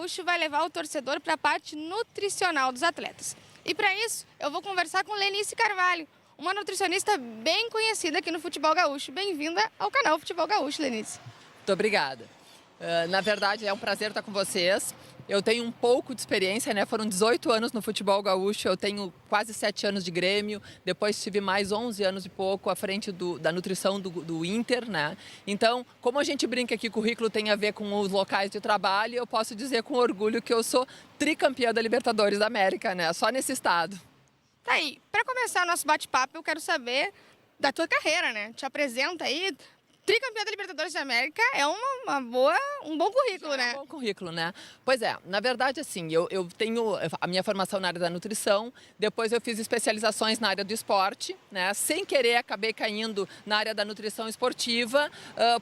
Gaúcho vai levar o torcedor para a parte nutricional dos atletas. E para isso, eu vou conversar com Lenice Carvalho, uma nutricionista bem conhecida aqui no Futebol Gaúcho. Bem-vinda ao canal Futebol Gaúcho, Lenice. Muito obrigada. Na verdade, é um prazer estar com vocês. Eu tenho um pouco de experiência, né? Foram 18 anos no futebol gaúcho, eu tenho quase 7 anos de Grêmio, depois tive mais 11 anos e pouco à frente da nutrição do Inter, né? Então, como a gente brinca que currículo tem a ver com os locais de trabalho, eu posso dizer com orgulho que eu sou tricampeã da Libertadores da América, né? Só nesse estado. Tá aí, para começar o nosso bate-papo, eu quero saber da tua carreira, né? Te apresenta aí. Tricampeã da Libertadores da América é um bom currículo, né? É um bom currículo, né? Pois é, na verdade, assim, eu tenho a minha formação na área da nutrição, depois eu fiz especializações na área do esporte, né? Sem querer, acabei caindo na área da nutrição esportiva,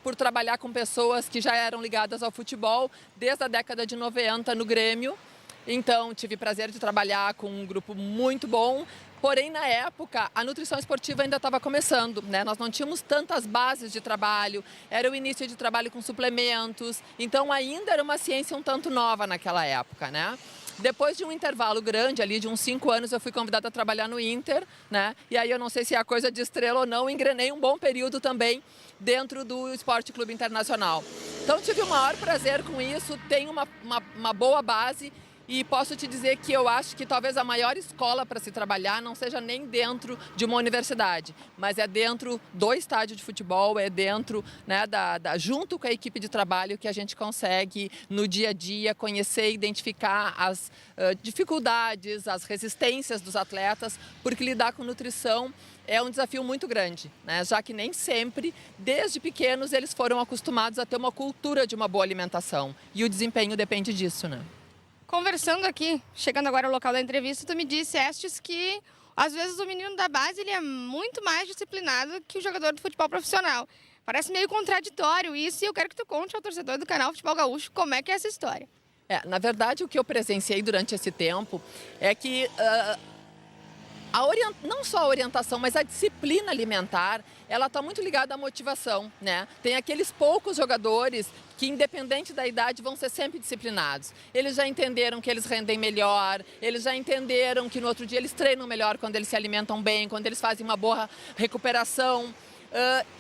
por trabalhar com pessoas que já eram ligadas ao futebol desde a década de 90 no Grêmio. Então, tive prazer de trabalhar com um grupo muito bom. Porém, na época, a nutrição esportiva ainda estava começando, né? Nós não tínhamos tantas bases de trabalho, era o início de trabalho com suplementos, então ainda era uma ciência um tanto nova naquela época, né? Depois de um intervalo grande ali, de uns 5 anos, eu fui convidada a trabalhar no Inter, né? E aí eu não sei se é coisa de estrela ou não, engrenei um bom período também dentro do Esporte Clube Internacional. Então tive o maior prazer com isso, tenho uma boa base. E posso te dizer que eu acho que talvez a maior escola para se trabalhar não seja nem dentro de uma universidade, mas é dentro do estádio de futebol, é dentro, né, junto com a equipe de trabalho que a gente consegue no dia a dia conhecer e identificar as dificuldades, as resistências dos atletas, porque lidar com nutrição é um desafio muito grande, né? Já que nem sempre, desde pequenos, eles foram acostumados a ter uma cultura de uma boa alimentação e o desempenho depende disso, né? Conversando aqui, chegando agora ao local da entrevista, tu me disseste que às vezes o menino da base ele é muito mais disciplinado que o jogador do futebol profissional. Parece meio contraditório isso e eu quero que tu conte ao torcedor do canal Futebol Gaúcho como é que é essa história. Na verdade, o que eu presenciei durante esse tempo é que não só a orientação, mas a disciplina alimentar, ela está muito ligada à motivação, né? Tem aqueles poucos jogadores que, independente da idade, vão ser sempre disciplinados. Eles já entenderam que eles rendem melhor, eles já entenderam que no outro dia eles treinam melhor quando eles se alimentam bem, quando eles fazem uma boa recuperação.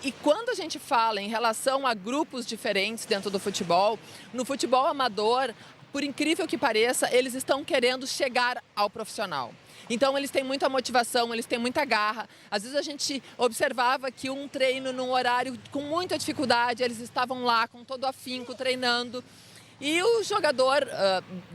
E quando a gente fala em relação a grupos diferentes dentro do futebol, no futebol amador, por incrível que pareça, eles estão querendo chegar ao profissional. Então, eles têm muita motivação, eles têm muita garra. Às vezes a gente observava que um treino num horário com muita dificuldade, eles estavam lá com todo afinco treinando. E o jogador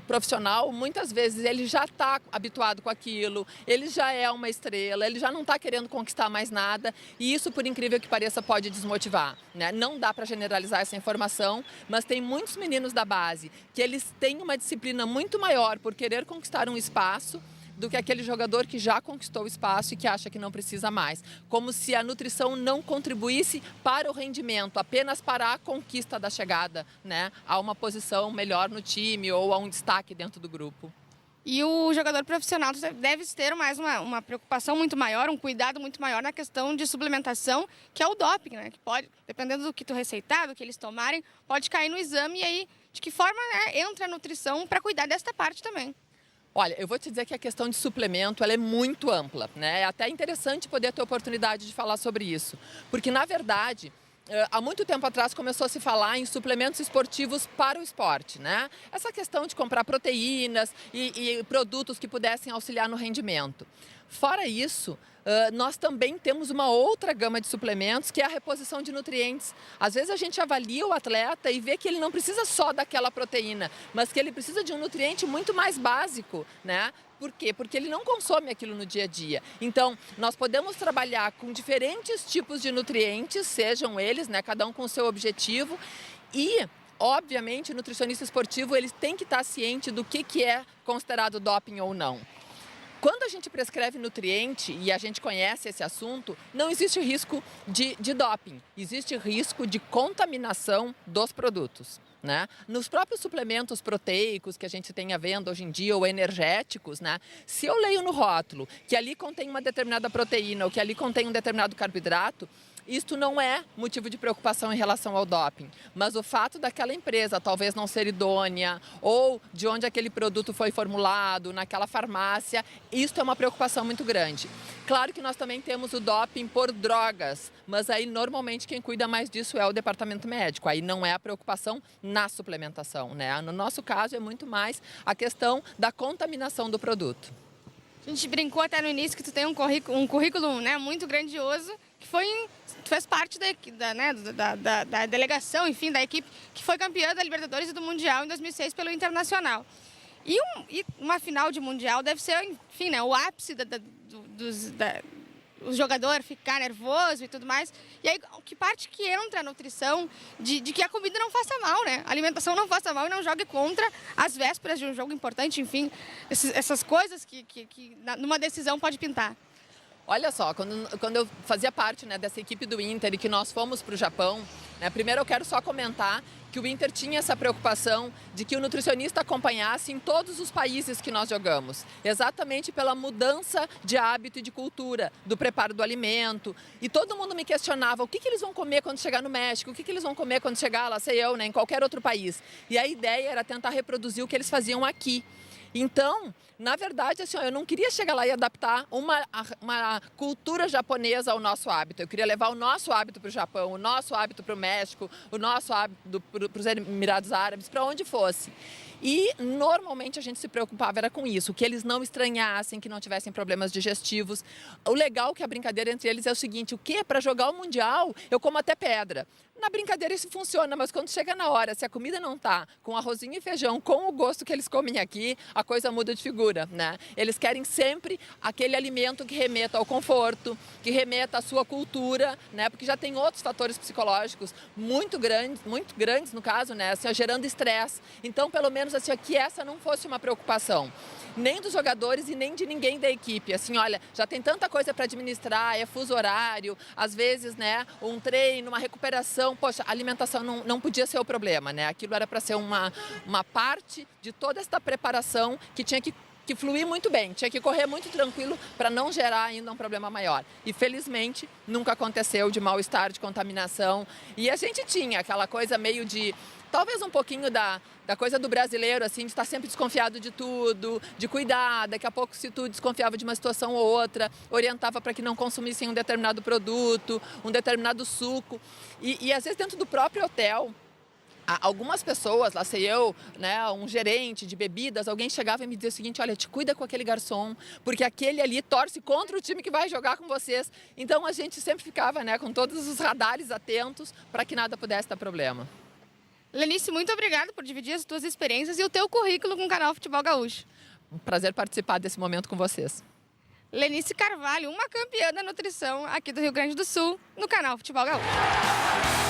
profissional, muitas vezes, ele já está habituado com aquilo, ele já é uma estrela, ele já não está querendo conquistar mais nada. E isso, por incrível que pareça, pode desmotivar, né? Não dá para generalizar essa informação, mas tem muitos meninos da base que eles têm uma disciplina muito maior por querer conquistar um espaço do que aquele jogador que já conquistou o espaço e que acha que não precisa mais. Como se a nutrição não contribuísse para o rendimento, apenas para a conquista da chegada, né, a uma posição melhor no time ou a um destaque dentro do grupo. E o jogador profissional deve ter mais uma preocupação muito maior, um cuidado muito maior na questão de suplementação, que é o doping, né? Que pode, dependendo do que tu receitar, do que eles tomarem, pode cair no exame e aí de que forma, né, entra a nutrição para cuidar desta parte também. Olha, eu vou te dizer que a questão de suplemento ela é muito ampla, né? É até interessante poder ter a oportunidade de falar sobre isso, porque na verdade, há muito tempo atrás começou a se falar em suplementos esportivos para o esporte, né? Essa questão de comprar proteínas e produtos que pudessem auxiliar no rendimento. Fora isso, nós também temos uma outra gama de suplementos, que é a reposição de nutrientes. Às vezes a gente avalia o atleta e vê que ele não precisa só daquela proteína, mas que ele precisa de um nutriente muito mais básico, né? Por quê? Porque ele não consome aquilo no dia a dia. Então, nós podemos trabalhar com diferentes tipos de nutrientes, sejam eles, né, cada um com o seu objetivo. E, obviamente, o nutricionista esportivo ele tem que estar ciente do que é considerado doping ou não. Quando a gente prescreve nutriente, e a gente conhece esse assunto, não existe risco de doping, existe risco de contaminação dos produtos, né? Nos próprios suplementos proteicos que a gente tem à venda hoje em dia, ou energéticos, né? Se eu leio no rótulo que ali contém uma determinada proteína ou que ali contém um determinado carboidrato, isto não é motivo de preocupação em relação ao doping, mas o fato daquela empresa talvez não ser idônea ou de onde aquele produto foi formulado, naquela farmácia, isto é uma preocupação muito grande. Claro que nós também temos o doping por drogas, mas aí normalmente quem cuida mais disso é o departamento médico, aí não é a preocupação na suplementação, né? No nosso caso é muito mais a questão da contaminação do produto. A gente brincou até no início que tu tem um currículo, né, muito grandioso, que tu fez parte da delegação, enfim, da equipe que foi campeã da Libertadores e do Mundial em 2006 pelo Internacional. E uma final de Mundial deve ser, enfim, né, o ápice o jogador ficar nervoso e tudo mais. E aí, que parte que entra a nutrição de que a comida não faça mal, né? A alimentação não faça mal e não jogue contra as vésperas de um jogo importante, enfim, essas coisas que numa decisão pode pintar. Olha só, quando eu fazia parte, né, dessa equipe do Inter e que nós fomos para o Japão, né, primeiro eu quero só comentar que o Inter tinha essa preocupação de que o nutricionista acompanhasse em todos os países que nós jogamos, exatamente pela mudança de hábito e de cultura, do preparo do alimento. E todo mundo me questionava o que eles vão comer quando chegar no México, o que eles vão comer quando chegar lá, sei eu, né, em qualquer outro país. E a ideia era tentar reproduzir o que eles faziam aqui. Então, na verdade, assim, eu não queria chegar lá e adaptar uma cultura japonesa ao nosso hábito. Eu queria levar o nosso hábito para o Japão, o nosso hábito para o México, o nosso hábito para os Emirados Árabes, para onde fosse. E normalmente a gente se preocupava era com isso, que eles não estranhassem, que não tivessem problemas digestivos. O legal é que a brincadeira entre eles é o seguinte, o que? Para jogar o Mundial, eu como até pedra. Na brincadeira isso funciona, mas quando chega na hora, se a comida não tá com arrozinho e feijão, com o gosto que eles comem aqui, a coisa muda de figura, né? Eles querem sempre aquele alimento que remeta ao conforto, que remeta à sua cultura, né? Porque já tem outros fatores psicológicos muito grandes no caso, né? Assim, gerando estresse. Então, pelo menos assim, que essa não fosse uma preocupação, nem dos jogadores e nem de ninguém da equipe. Assim, olha, já tem tanta coisa para administrar, é fuso horário, às vezes, né, um treino, uma recuperação. Poxa, a alimentação não podia ser o problema, né? Aquilo era para ser uma parte de toda esta preparação que tinha que fluir muito bem, tinha que correr muito tranquilo para não gerar ainda um problema maior. E felizmente nunca aconteceu de mal-estar, de contaminação. E a gente tinha aquela coisa meio de, talvez um pouquinho da coisa do brasileiro, assim, de estar sempre desconfiado de tudo, de cuidar, daqui a pouco se tu desconfiava de uma situação ou outra, orientava para que não consumissem um determinado produto, um determinado suco. E às vezes dentro do próprio hotel, algumas pessoas, lá sei eu, né, um gerente de bebidas, alguém chegava e me dizia o seguinte, olha, te cuida com aquele garçom, porque aquele ali torce contra o time que vai jogar com vocês. Então a gente sempre ficava, né, com todos os radares atentos para que nada pudesse dar problema. Lenice, muito obrigada por dividir as tuas experiências e o teu currículo com o canal Futebol Gaúcho. Um prazer participar desse momento com vocês. Lenice Carvalho, uma campeã da nutrição aqui do Rio Grande do Sul, no canal Futebol Gaúcho.